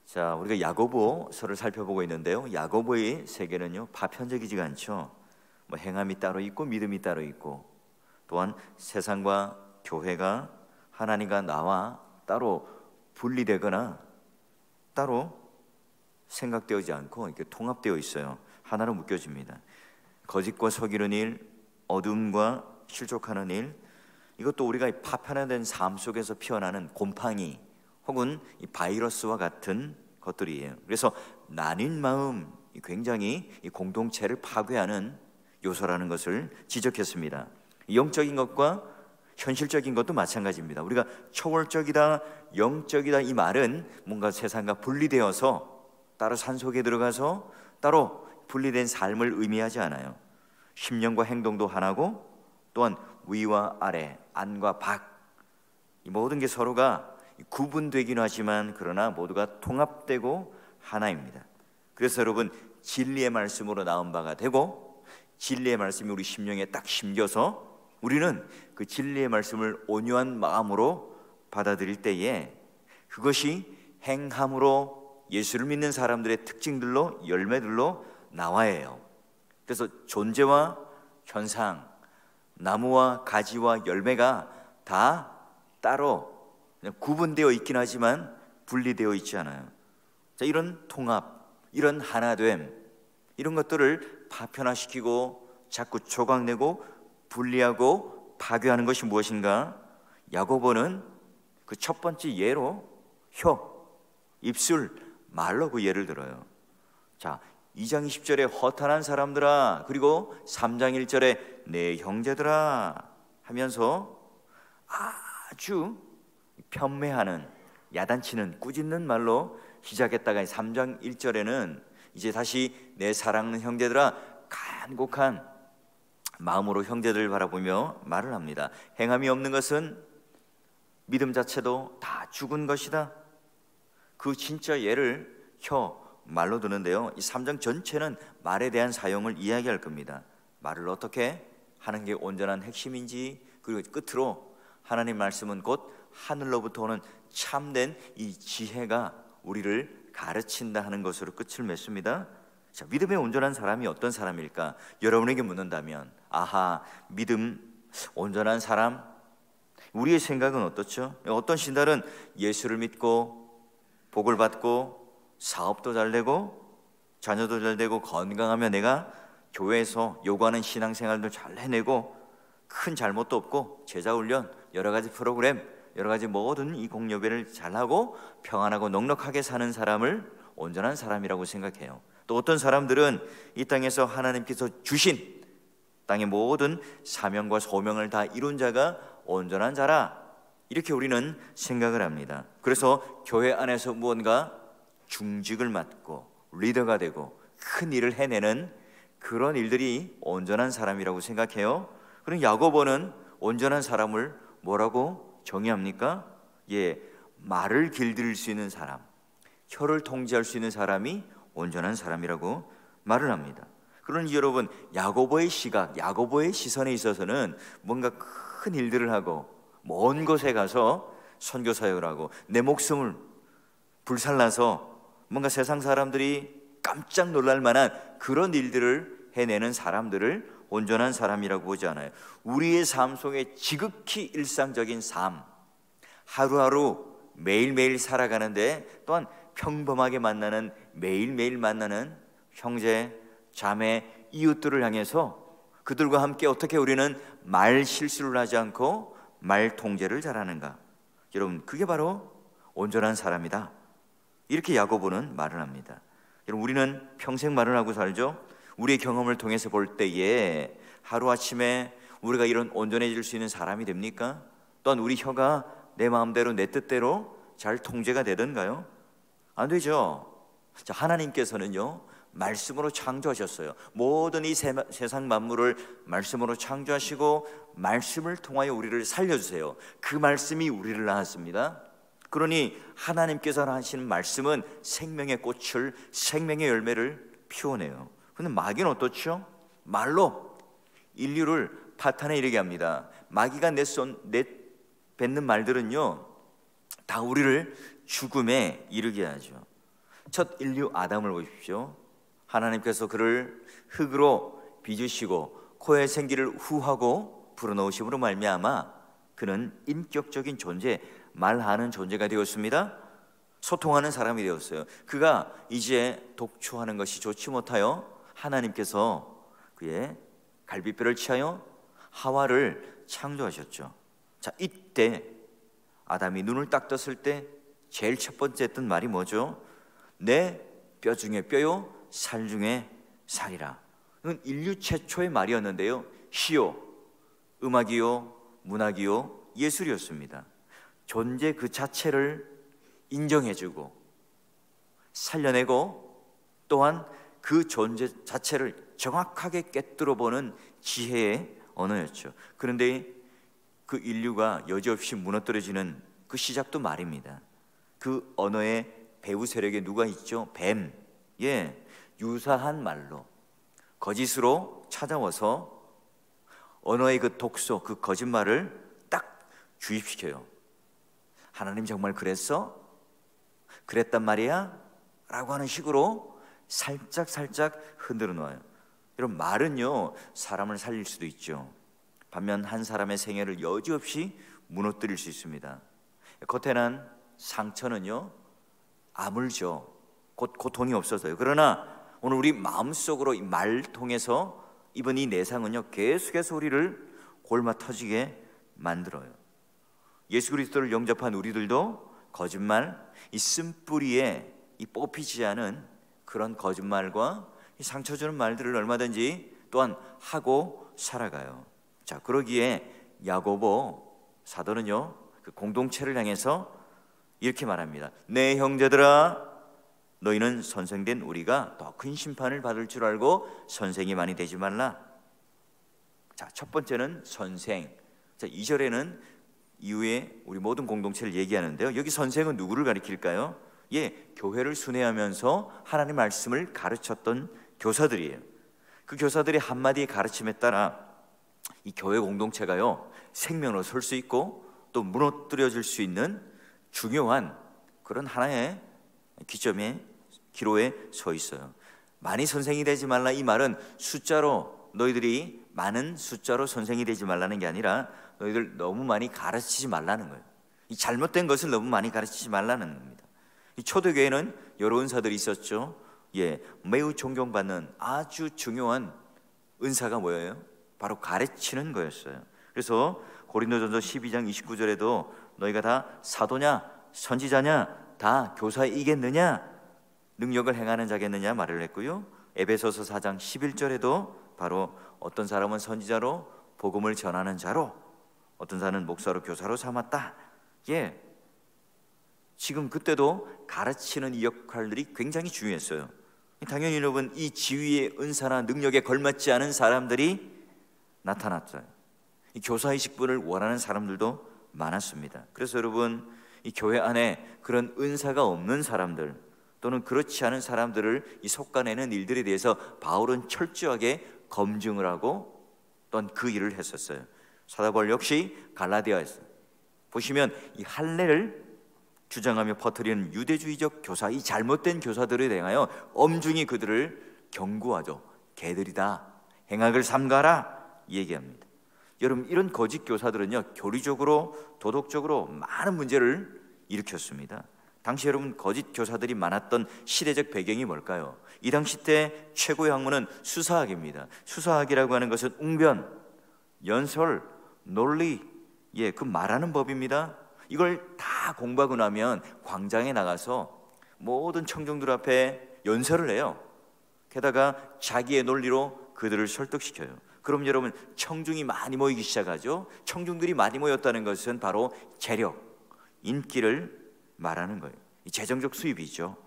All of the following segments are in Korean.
자, 우리가 야고보서를 살펴보고 있는데요. 야고보의 세계는요, 파편적이지가 않죠. 뭐 행함이 따로 있고 믿음이 따로 있고, 또한 세상과 교회가 하나님과 나와 따로 분리되거나 따로 생각되지 않고 이렇게 통합되어 있어요. 하나로 묶여집니다. 거짓과 속이는 일, 어둠과 실족하는 일, 이것도 우리가 파편화된 삶 속에서 피어나는 곰팡이 혹은 이 바이러스와 같은 것들이에요. 그래서 나뉜 마음, 굉장히 이 공동체를 파괴하는 요소라는 것을 지적했습니다. 영적인 것과 현실적인 것도 마찬가지입니다. 우리가 초월적이다, 영적이다 이 말은 뭔가 세상과 분리되어서 따로 산속에 들어가서 따로 분리된 삶을 의미하지 않아요. 심령과 행동도 하나고, 또한 위와 아래, 안과 밖, 이 모든 게 서로가 구분되긴 하지만 그러나 모두가 통합되고 하나입니다. 그래서 여러분, 진리의 말씀으로 나온 바가 되고, 진리의 말씀이 우리 심령에 딱 심겨서 우리는 그 진리의 말씀을 온유한 마음으로 받아들일 때에 그것이 행함으로 예수를 믿는 사람들의 특징들로, 열매들로 나와야 해요. 그래서 존재와 현상, 나무와 가지와 열매가 다 따로 구분되어 있긴 하지만 분리되어 있지 않아요. 자, 이런 통합, 이런 하나됨, 이런 것들을 파편화시키고 자꾸 조각내고 분리하고 파괴하는 것이 무엇인가? 야고보는 그 첫 번째 예로 혀, 입술, 말로 그 예를 들어요. 자, 2장 20절에 허탄한 사람들아, 그리고 3장 1절에 내 형제들아 하면서 아주 편매하는, 야단치는, 꾸짖는 말로 시작했다가 3장 1절에는 이제 다시 내 사랑하는 형제들아 간곡한 마음으로 형제들을 바라보며 말을 합니다. 행함이 없는 것은 믿음 자체도 다 죽은 것이다. 그 진짜 예를 말로 드는데요, 이 3장 전체는 말에 대한 사용을 이야기할 겁니다. 말을 어떻게 하는 게 온전한 핵심인지, 그리고 끝으로 하나님 말씀은 곧 하늘로부터 오는 참된 이 지혜가 우리를 가르친다 하는 것으로 끝을 맺습니다. 자, 믿음의 온전한 사람이 어떤 사람일까? 여러분에게 묻는다면, 믿음 온전한 사람, 우리의 생각은 어떻죠? 어떤 신달은 예수를 믿고 복을 받고 사업도 잘 되고 자녀도 잘 되고 건강하면 내가 교회에서 요구하는 신앙생활도 잘 해내고 큰 잘못도 없고 제자훈련, 여러 가지 프로그램, 여러 가지 모든 이 공여배를 잘하고 평안하고 넉넉하게 사는 사람을 온전한 사람이라고 생각해요. 또 어떤 사람들은 이 땅에서 하나님께서 주신 땅의 모든 사명과 소명을 다 이룬 자가 온전한 자라, 이렇게 우리는 생각을 합니다. 그래서 교회 안에서 무언가 중직을 맡고 리더가 되고 큰 일을 해내는 그런 일들이 온전한 사람이라고 생각해요. 그럼 야고보는 온전한 사람을 뭐라고 정의합니까? 말을 길들일 수 있는 사람, 혀를 통제할 수 있는 사람이 온전한 사람이라고 말을 합니다. 그러니 여러분, 야고보의 시각, 야고보의 시선에 있어서는 뭔가 큰 일들을 하고 먼 곳에 가서 선교 사역을 하고 내 목숨을 불살라서 뭔가 세상 사람들이 깜짝 놀랄 만한 그런 일들을 해내는 사람들을 온전한 사람이라고 보지 않아요. 우리의 삶 속에 지극히 일상적인 삶, 하루하루 매일매일 살아가는데 또한 평범하게 만나는, 매일매일 만나는 형제, 자매, 이웃들을 향해서 그들과 함께 어떻게 우리는 말 실수를 하지 않고 말 통제를 잘하는가? 여러분, 그게 바로 온전한 사람이다, 이렇게 야고보는 말을 합니다. 여러분, 우리는 평생 말을 하고 살죠. 우리의 경험을 통해서 볼 때에 하루아침에 우리가 이런 온전해질 수 있는 사람이 됩니까? 또한 우리 혀가 내 마음대로 내 뜻대로 잘 통제가 되던가요? 안 되죠. 자, 하나님께서는요 말씀으로 창조하셨어요. 모든 이 세상 만물을 말씀으로 창조하시고 말씀을 통하여 우리를 살려주세요. 그 말씀이 우리를 낳았습니다. 그러니 하나님께서 하시는 말씀은 생명의 꽃을, 생명의 열매를 피워내요. 그런데 마귀는 어떻죠? 말로 인류를 파탄에 이르게 합니다. 마귀가 내뱉는 말들은요 다 우리를 죽음에 이르게 하죠. 첫 인류 아담을 보십시오. 하나님께서 그를 흙으로 빚으시고 코에 생기를 후하고 불어넣으심으로 말미암아 그는 인격적인 존재, 말하는 존재가 되었습니다. 소통하는 사람이 되었어요. 그가 이제 독초하는 것이 좋지 못하여 하나님께서 그의 갈비뼈를 취하여 하와를 창조하셨죠. 자, 이때 아담이 눈을 딱 떴을 때 제일 첫 번째 했던 말이 뭐죠? 내 뼈 중에 뼈요, 살 중에 살이라. 이건 인류 최초의 말이었는데요, 시요, 음악이요, 문학이요, 예술이었습니다. 존재 그 자체를 인정해주고 살려내고 또한 그 존재 자체를 정확하게 꿰뚫어보는 지혜의 언어였죠. 그런데 그 인류가 여지없이 무너뜨려지는 그 시작도 말입니다. 그 언어의 배후 세력에 누가 있죠? 뱀. 예, 유사한 말로 거짓으로 찾아와서 언어의 그 독소, 그 거짓말을 딱 주입시켜요. 하나님 정말 그랬어? 그랬단 말이야? 라고 하는 식으로 살짝 흔들어 놓아요. 이런 말은요, 사람을 살릴 수도 있죠. 반면 한 사람의 생애를 여지없이 무너뜨릴 수 있습니다. 겉에 난 상처는요, 아물죠. 곧 고통이 없어서요. 그러나 오늘 우리 마음속으로 이 말 통해서 입은 이 내상은요, 계속해서 우리를 골마 터지게 만들어요. 예수 그리스도를 영접한 우리들도 거짓말, 이 쓴뿌리에 이 뽑히지 않은 그런 거짓말과 이 상처 주는 말들을 얼마든지 또한 하고 살아가요. 자, 그러기에 야고보 사도는요, 그 공동체를 향해서 이렇게 말합니다. 내 형제들아, 너희는 선생된 우리가 더 큰 심판을 받을 줄 알고 선생이 많이 되지 말라. 자, 첫 번째는 선생. 자, 2절에는 이후에 우리 모든 공동체를 얘기하는데요, 여기 선생은 누구를 가리킬까요? 예, 교회를 순회하면서 하나님의 말씀을 가르쳤던 교사들이에요. 그 교사들의 한마디의 가르침에 따라 이 교회 공동체가요, 생명으로 설 수 있고 또 무너뜨려질 수 있는 중요한 그런 하나의 기점에, 기로에 서 있어요. 많이 선생이 되지 말라, 이 말은 숫자로, 너희들이 많은 숫자로 선생이 되지 말라는 게 아니라 너희들 너무 많이 가르치지 말라는 거예요. 이 잘못된 것을 너무 많이 가르치지 말라는 겁니다. 이 초대교회는 여러 은사들이 있었죠. 예, 매우 존경받는 아주 중요한 은사가 뭐예요? 바로 가르치는 거였어요. 그래서 고린도전서 12장 29절에도 너희가 다 사도냐 선지자냐 다 교사이겠느냐 능력을 행하는 자겠느냐 말을 했고요, 에베소서 4장 11절에도 바로 어떤 사람은 선지자로 복음을 전하는 자로, 어떤 사람은 목사로 교사로 삼았다. 예, 지금 그때도 가르치는 이 역할들이 굉장히 중요했어요. 당연히 여러분, 이 지위의 은사나 능력에 걸맞지 않은 사람들이 나타났어요. 이 교사의 직분을 원하는 사람들도 많았습니다. 그래서 여러분, 이 교회 안에 그런 은사가 없는 사람들 또는 그렇지 않은 사람들을 이 속아내는 일들에 대해서 바울은 철저하게 검증을 하고 또한 그 일을 했었어요. 사도 바울 역시 갈라디아에서 보시면 이 할례를 주장하며 퍼뜨리는 유대주의적 교사, 이 잘못된 교사들에 대하여 엄중히 그들을 경고하죠. 개들이다, 행악을 삼가라 얘기합니다. 여러분, 이런 거짓 교사들은요, 교리적으로 도덕적으로 많은 문제를 일으켰습니다. 당시 여러분, 거짓 교사들이 많았던 시대적 배경이 뭘까요? 이 당시 때 최고의 학문은 수사학입니다. 수사학이라고 하는 것은 웅변, 연설, 논리, 예, 그 말하는 법입니다. 이걸 다 공부하고 나면 광장에 나가서 모든 청중들 앞에 연설을 해요. 게다가 자기의 논리로 그들을 설득시켜요. 그럼 여러분, 청중이 많이 모이기 시작하죠. 청중들이 많이 모였다는 것은 바로 재력, 인기를 말하는 거예요. 재정적 수입이죠.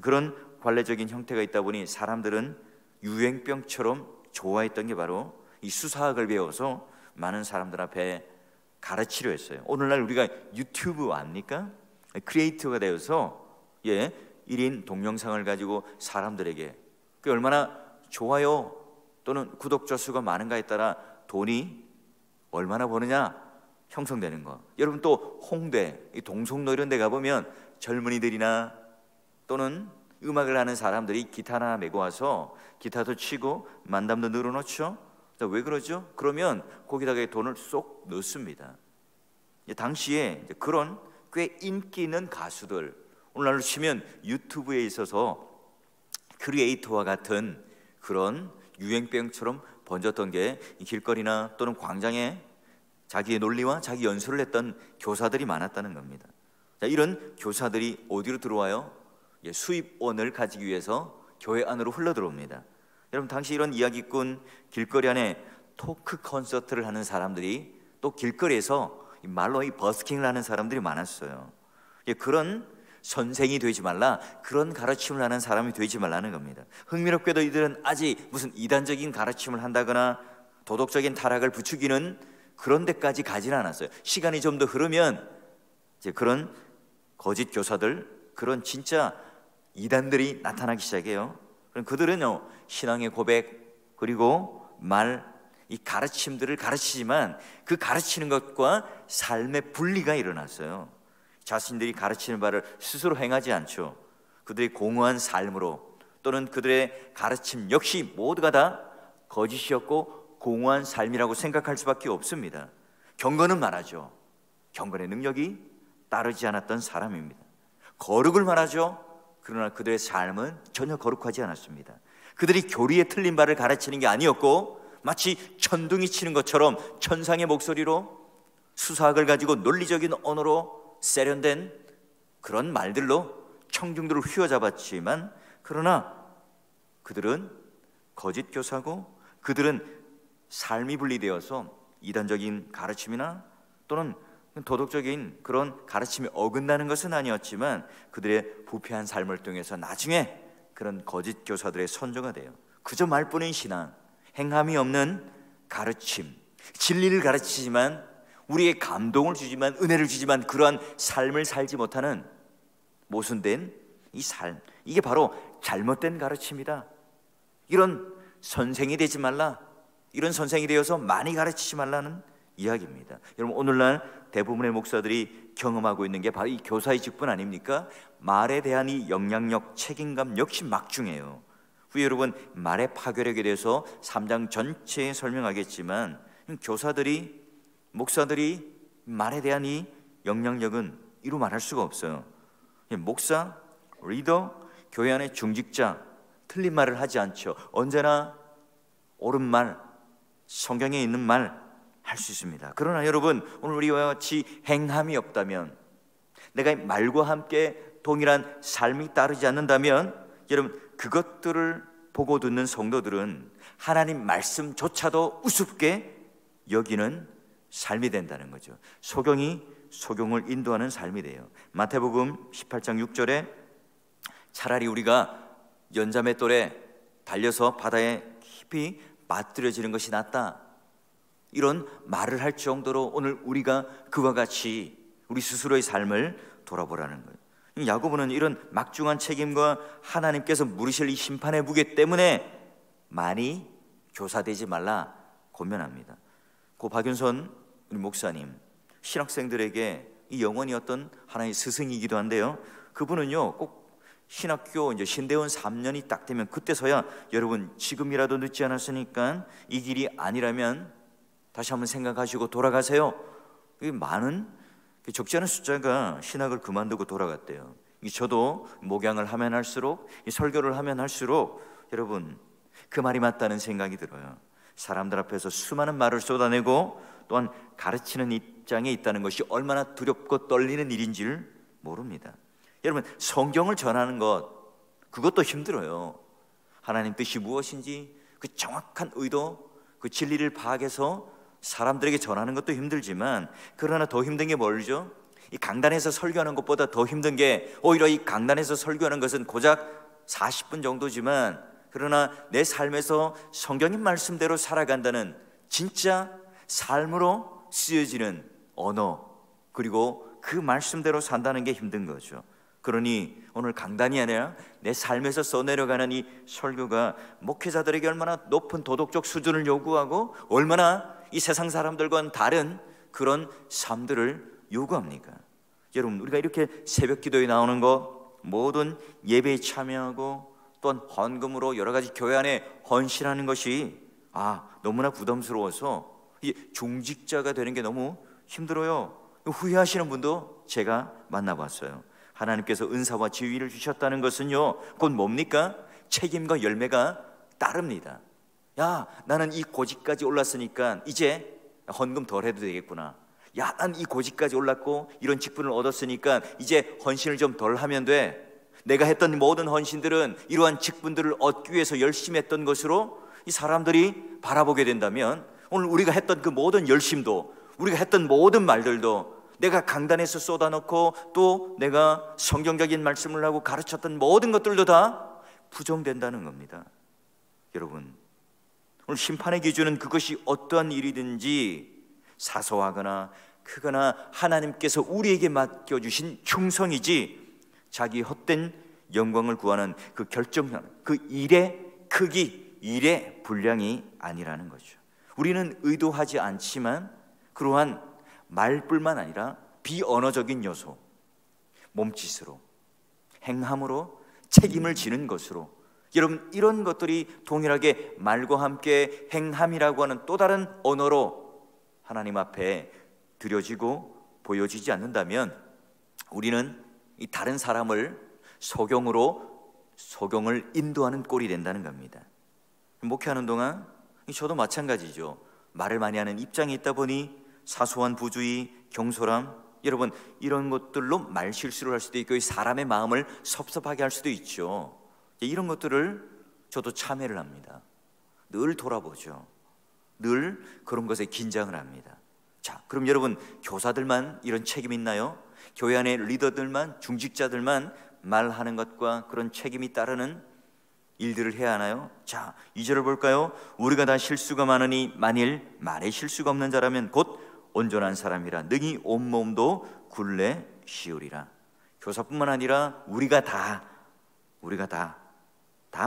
그런 관례적인 형태가 있다 보니 사람들은 유행병처럼 좋아했던 게 바로 이 수사학을 배워서 많은 사람들 앞에 가르치려 했어요. 오늘날 우리가 유튜브 아닙니까? 크리에이터가 되어서 예, 1인 동영상을 가지고 사람들에게 그 얼마나 좋아요 또는 구독자 수가 많은가에 따라 돈이 얼마나 버느냐 형성되는 거. 여러분, 또 홍대, 이 동성로 이런 데 가보면 젊은이들이나 또는 음악을 하는 사람들이 기타 하나 메고 와서 기타도 치고 만담도 늘어놓죠. 왜 그러죠? 그러면 거기다가 돈을 쏙 넣습니다. 당시에 그런 꽤 인기 있는 가수들, 오늘날로 치면 유튜브에 있어서 크리에이터와 같은 그런 유행병처럼 번졌던 게 길거리나 또는 광장에 자기의 논리와 자기 연수를 했던 교사들이 많았다는 겁니다. 자, 이런 교사들이 어디로 들어와요? 수입원을 가지기 위해서 교회 안으로 흘러 들어옵니다. 여러분, 당시 이런 이야기꾼, 길거리 안에 토크 콘서트를 하는 사람들이 또 길거리에서 말로 버스킹을 하는 사람들이 많았어요. 그런 선생이 되지 말라, 그런 가르침을 하는 사람이 되지 말라는 겁니다. 흥미롭게도 이들은 아직 무슨 이단적인 가르침을 한다거나 도덕적인 타락을 부추기는 그런 데까지 가지는 않았어요. 시간이 좀 더 흐르면 이제 그런 거짓 교사들, 그런 진짜 이단들이 나타나기 시작해요. 그럼 그들은요, 신앙의 고백 그리고 말, 이 가르침들을 가르치지만 그 가르치는 것과 삶의 분리가 일어났어요. 자신들이 가르치는 바를 스스로 행하지 않죠. 그들의 공허한 삶으로, 또는 그들의 가르침 역시 모두가 다 거짓이었고 공허한 삶이라고 생각할 수밖에 없습니다. 경건은 말하죠. 경건의 능력이 따르지 않았던 사람입니다. 거룩을 말하죠. 그러나 그들의 삶은 전혀 거룩하지 않았습니다. 그들이 교리에 틀린 바를 가르치는 게 아니었고, 마치 천둥이 치는 것처럼 천상의 목소리로, 수사학을 가지고 논리적인 언어로 세련된 그런 말들로 청중들을 휘어잡았지만, 그러나 그들은 거짓 교사고, 그들은 삶이 분리되어서 이단적인 가르침이나 또는 도덕적인 그런 가르침에 어긋나는 것은 아니었지만, 그들의 부패한 삶을 통해서 나중에 그런 거짓 교사들의 선조가 돼요. 그저 말뿐인 신앙, 행함이 없는 가르침, 진리를 가르치지만, 우리에게 감동을 주지만, 은혜를 주지만, 그러한 삶을 살지 못하는 모순된 이 삶, 이게 바로 잘못된 가르침이다. 이런 선생이 되지 말라, 이런 선생이 되어서 많이 가르치지 말라는 이야기입니다. 여러분, 오늘날 대부분의 목사들이 경험하고 있는 게 바로 이 교사의 직분 아닙니까? 말에 대한 이 영향력, 책임감 역시 막중해요. 후에 여러분 말의 파괴력에 대해서 3장 전체에 설명하겠지만, 교사들이, 목사들이 말에 대한 이 영향력은 이루 말할 수가 없어요. 목사, 리더, 교회 안의 중직자, 틀린 말을 하지 않죠. 언제나 옳은 말, 성경에 있는 말 할 수 있습니다. 그러나 여러분, 오늘 우리와 같이 행함이 없다면, 내가 말과 함께 동일한 삶이 따르지 않는다면, 여러분 그것들을 보고 듣는 성도들은 하나님 말씀조차도 우습게 여기는 삶이 된다는 거죠. 소경이 소경을 인도하는 삶이 돼요. 마태복음 18장 6절에 차라리 우리가 연자매 똘에 달려서 바다에 깊이 빠뜨려지는 것이 낫다, 이런 말을 할 정도로 오늘 우리가 그와 같이 우리 스스로의 삶을 돌아보라는 거예요. 야고보는 이런 막중한 책임과 하나님께서 물으실 이 심판의 무게 때문에 많이 교사되지 말라 권면합니다. 고 박윤선 목사님, 신학생들에게 이 영원이었던 하나의 스승이기도 한데요, 그분은요 꼭 신학교 이제 신대원 3년이 딱 되면 그때서야, 여러분 지금이라도 늦지 않았으니까 이 길이 아니라면 다시 한번 생각하시고 돌아가세요. 많은, 적지 않은 숫자가 신학을 그만두고 돌아갔대요. 저도 목양을 하면 할수록, 설교를 하면 할수록 여러분 그 말이 맞다는 생각이 들어요. 사람들 앞에서 수많은 말을 쏟아내고 또한 가르치는 입장에 있다는 것이 얼마나 두렵고 떨리는 일인지를 모릅니다. 여러분, 성경을 전하는 것, 그것도 힘들어요. 하나님 뜻이 무엇인지 그 정확한 의도, 그 진리를 파악해서 사람들에게 전하는 것도 힘들지만, 그러나 더 힘든 게 뭘죠? 이 강단에서 설교하는 것보다 더 힘든 게, 오히려 이 강단에서 설교하는 것은 고작 40분 정도지만, 그러나 내 삶에서 성경의 말씀대로 살아간다는 진짜 삶으로 쓰여지는 언어, 그리고 그 말씀대로 산다는 게 힘든 거죠. 그러니 오늘 강단이 아니라 내 삶에서 써내려가는 이 설교가 목회자들에게 얼마나 높은 도덕적 수준을 요구하고 얼마나 이 세상 사람들과는 다른 그런 삶들을 요구합니까? 여러분, 우리가 이렇게 새벽 기도에 나오는 것, 모든 예배에 참여하고 또한 헌금으로 여러 가지 교회 안에 헌신하는 것이 너무나 부담스러워서 중직자가 되는 게 너무 힘들어요. 후회하시는 분도 제가 만나봤어요. 하나님께서 은사와 지위를 주셨다는 것은요, 곧 뭡니까? 책임과 열매가 따릅니다. 야, 나는 이 고직까지 올랐으니까 이제 헌금 덜 해도 되겠구나. 야, 난 이 고직까지 올랐고 이런 직분을 얻었으니까 이제 헌신을 좀 덜 하면 돼. 내가 했던 모든 헌신들은 이러한 직분들을 얻기 위해서 열심히 했던 것으로 이 사람들이 바라보게 된다면, 오늘 우리가 했던 그 모든 열심도, 우리가 했던 모든 말들도, 내가 강단에서 쏟아놓고 또 내가 성경적인 말씀을 하고 가르쳤던 모든 것들도 다 부정된다는 겁니다. 여러분, 오늘 심판의 기준은 그것이 어떠한 일이든지 사소하거나 크거나 하나님께서 우리에게 맡겨주신 충성이지, 자기 헛된 영광을 구하는 그 결정력, 그 일의 크기, 일의 분량이 아니라는 거죠. 우리는 의도하지 않지만 그러한 말뿐만 아니라 비언어적인 요소, 몸짓으로, 행함으로, 책임을 지는 것으로, 여러분, 이런 것들이 동일하게 말과 함께 행함이라고 하는 또 다른 언어로 하나님 앞에 드려지고 보여지지 않는다면 우리는 이 다른 사람을 소경을 인도하는 꼴이 된다는 겁니다. 목회하는 동안 저도 마찬가지죠. 말을 많이 하는 입장에 있다 보니 사소한 부주의, 경솔함, 여러분, 이런 것들로 말 실수를 할 수도 있고 사람의 마음을 섭섭하게 할 수도 있죠. 이런 것들을 저도 참회를 합니다. 늘 돌아보죠. 늘 그런 것에 긴장을 합니다. 자, 그럼 여러분, 교사들만 이런 책임 있나요? 교회 안에 리더들만, 중직자들만 말하는 것과 그런 책임이 따르는 일들을 해야 하나요? 자, 2절을 볼까요? 우리가 다 실수가 많으니 만일 말에 실수가 없는 자라면 곧 온전한 사람이라 능히 온몸도 굴레 씌우리라. 교사뿐만 아니라 우리가 다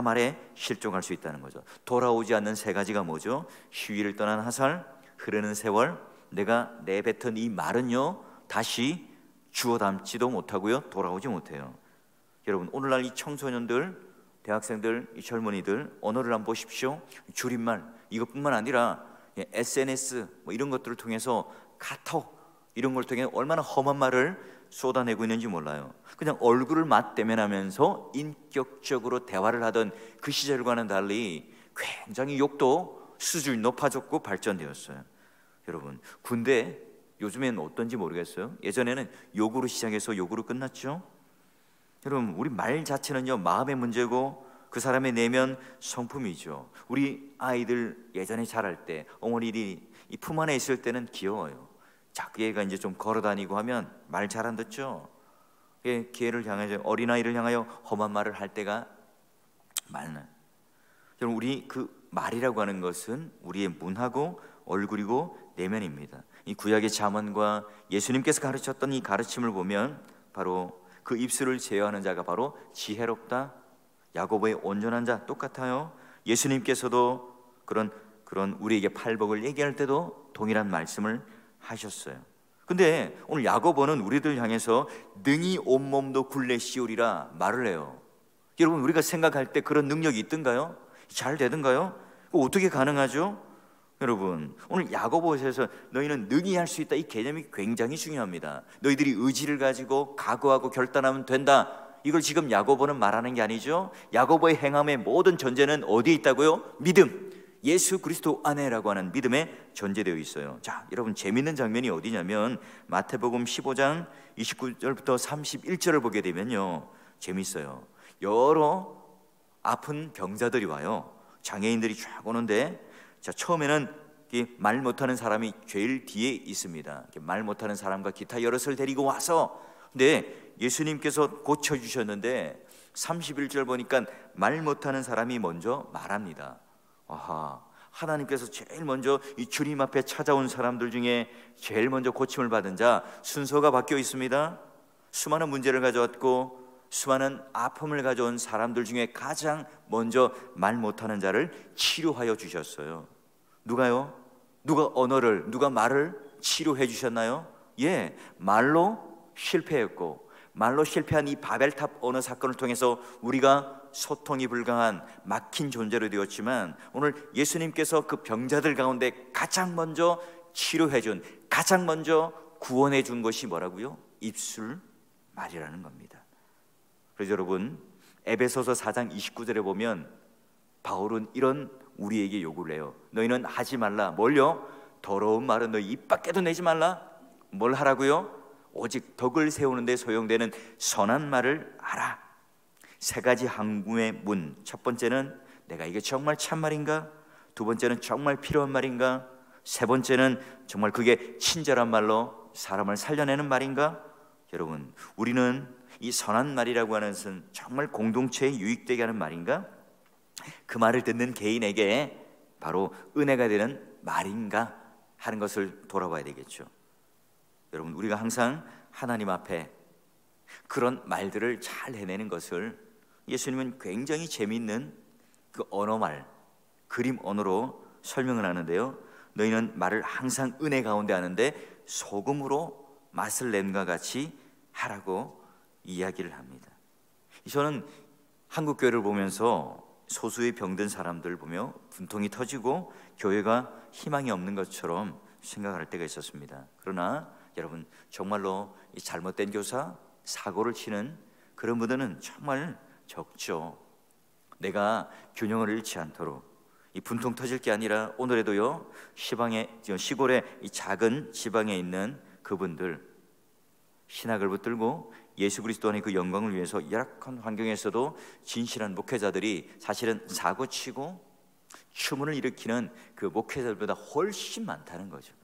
말에 실종할 수 있다는 거죠. 돌아오지 않는 세 가지가 뭐죠? 휴일을 떠난 하살, 흐르는 세월, 내가 내뱉은 이 말은요 다시 주워 담지도 못하고요, 돌아오지 못해요. 여러분, 오늘날 이 청소년들, 대학생들, 이 젊은이들 언어를 한번 보십시오. 줄임말, 이것뿐만 아니라 SNS 이런 것들을 통해서 카톡 이런 걸 통해 얼마나 험한 말을 쏟아내고 있는지 몰라요. 그냥 얼굴을 맞대면하면서 인격적으로 대화를 하던 그 시절과는 달리 굉장히 욕도 수준이 높아졌고 발전되었어요. 여러분, 군대 요즘엔 어떤지 모르겠어요. 예전에는 욕으로 시작해서 욕으로 끝났죠. 여러분, 우리 말 자체는요 마음의 문제고 그 사람의 내면 성품이죠. 우리 아이들 예전에 자랄 때 어머니들이 이 품 안에 있을 때는 귀여워요. 자, 그 애가 이제 좀 걸어다니고 하면 말 잘 안 듣죠. 걔를 향해서, 어린아이를 향하여 험한 말을 할 때가 많아요. 여러분, 우리 그 말이라고 하는 것은 우리의 문하고 얼굴이고 내면입니다. 이 구약의 잠언과 예수님께서 가르쳤던 이 가르침을 보면 바로 그 입술을 제어하는 자가 바로 지혜롭다, 야고보의 온전한 자 똑같아요. 예수님께서도 그런 우리에게 팔복을 얘기할 때도 동일한 말씀을 하셨어요. 근데 오늘 야고보는 우리들 향해서 능히 온몸도 굴레 씌우리라 말을 해요. 여러분, 우리가 생각할 때 그런 능력이 있던가요? 잘 되던가요? 어떻게 가능하죠? 여러분, 오늘 야고보서에서 너희는 능히 할 수 있다, 이 개념이 굉장히 중요합니다. 너희들이 의지를 가지고 각오하고 결단하면 된다, 이걸 지금 야고보는 말하는 게 아니죠. 야고보의 행함의 모든 전제는 어디에 있다고요? 믿음, 예수 그리스도 안에라고 하는 믿음에 전제되어 있어요. 자, 여러분, 재밌는 장면이 어디냐면 마태복음 15장 29절부터 31절을 보게 되면요 재밌어요. 여러 아픈 병자들이 와요. 장애인들이 쫙 오는데, 자, 처음에는 말 못하는 사람이 제일 뒤에 있습니다. 말 못하는 사람과 기타 여럿을 데리고 와서, 근데 예수님께서 고쳐주셨는데 31절 보니까 말 못하는 사람이 먼저 말합니다. 아하, 하나님께서 제일 먼저 이 주님 앞에 찾아온 사람들 중에 제일 먼저 고침을 받은 자 순서가 바뀌어 있습니다. 수많은 문제를 가져왔고 수많은 아픔을 가져온 사람들 중에 가장 먼저 말 못하는 자를 치료하여 주셨어요. 누가요? 누가 말을 치료해 주셨나요? 예, 말로 실패했고 말로 실패한 이 바벨탑 언어 사건을 통해서 우리가 소통이 불가한 막힌 존재로 되었지만, 오늘 예수님께서 그 병자들 가운데 가장 먼저 치료해준, 가장 먼저 구원해준 것이 뭐라고요? 입술 말이라는 겁니다. 그래서 여러분, 에베소서 4장 29절에 보면 바울은 이런 우리에게 요구를 해요. 너희는 하지 말라. 뭘요? 더러운 말은 너희 입 밖에도 내지 말라. 뭘 하라고요? 오직 덕을 세우는 데 소용되는 선한 말을 하라. 세 가지 항구의 문. 첫 번째는 내가 이게 정말 참말인가? 두 번째는 정말 필요한 말인가? 세 번째는 정말 그게 친절한 말로 사람을 살려내는 말인가? 여러분, 우리는 이 선한 말이라고 하는 것은 정말 공동체에 유익되게 하는 말인가? 그 말을 듣는 개인에게 바로 은혜가 되는 말인가 하는 것을 돌아봐야 되겠죠. 여러분, 우리가 항상 하나님 앞에 그런 말들을 잘 해내는 것을 예수님은 굉장히 재미있는 그 언어말, 그림 언어로 설명을 하는데요. 너희는 말을 항상 은혜 가운데 하는데 소금으로 맛을 낸과 같이 하라고 이야기를 합니다. 저는 한국 교회를 보면서 소수의 병든 사람들 보며 분통이 터지고 교회가 희망이 없는 것처럼 생각할 때가 있었습니다. 그러나 여러분, 정말로 이 잘못된 교사, 사고를 치는 그런 분들은 정말 적죠. 내가 균형을 잃지 않도록 이 분통 터질 게 아니라 오늘에도요, 시골의 이 작은 지방에 있는 그분들, 신학을 붙들고 예수 그리스도 안의 그 영광을 위해서 열악한 환경에서도 진실한 목회자들이 사실은 사고치고 추문을 일으키는 그 목회자들보다 훨씬 많다는 거죠.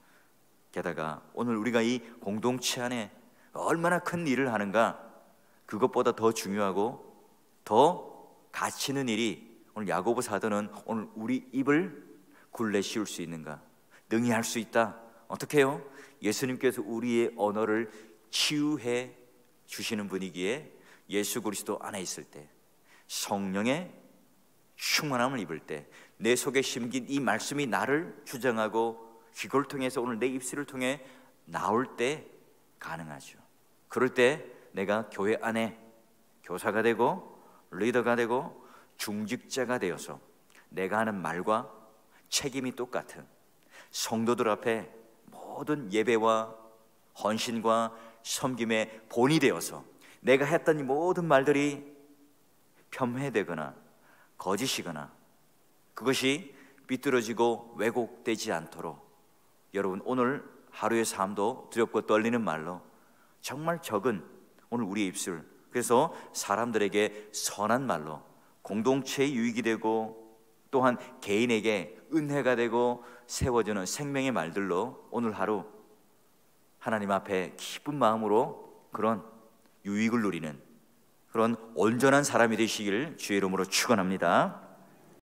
게다가 오늘 우리가 이 공동체 안에 얼마나 큰 일을 하는가, 그것보다 더 중요하고 더 가치 있는 일이 오늘 야고보 사도는 오늘 우리 입을 굴레 씌울 수 있는가, 능히 할 수 있다. 어떻게 해요? 예수님께서 우리의 언어를 치유해 주시는 분이기에 예수 그리스도 안에 있을 때, 성령의 충만함을 입을 때, 내 속에 심긴 이 말씀이 나를 주장하고 그걸 통해서 오늘 내 입술을 통해 나올 때 가능하죠. 그럴 때 내가 교회 안에 교사가 되고 리더가 되고 중직자가 되어서 내가 하는 말과 책임이 똑같은 성도들 앞에 모든 예배와 헌신과 섬김의 본이 되어서 내가 했던 이 모든 말들이 폄훼되거나 거짓이거나 그것이 삐뚤어지고 왜곡되지 않도록 여러분, 오늘 하루의 삶도 두렵고 떨리는 말로 정말 적은 오늘 우리의 입술, 그래서 사람들에게 선한 말로 공동체의 유익이 되고 또한 개인에게 은혜가 되고 세워주는 생명의 말들로 오늘 하루 하나님 앞에 기쁜 마음으로 그런 유익을 누리는 그런 온전한 사람이 되시길 주의 이름으로 축원합니다.